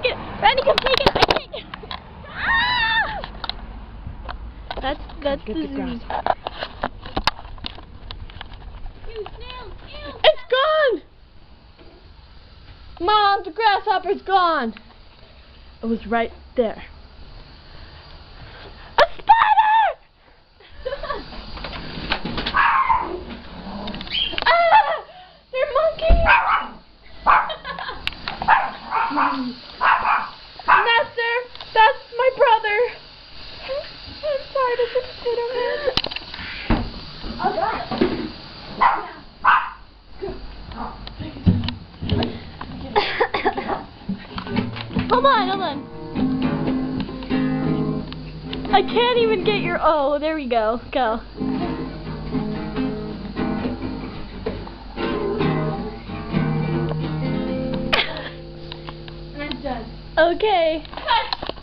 take it. Randy, come take it. I take it. Ah! That's the zoo. It's gone! Mom, the grasshopper's gone. It was right there. A spider! Ah! They're monkeys! Nestor, that's my brother. I'm sorry to put it on him. Hold on. I can't even get your, oh, there we go. Go. And I'm done. Okay. Cut.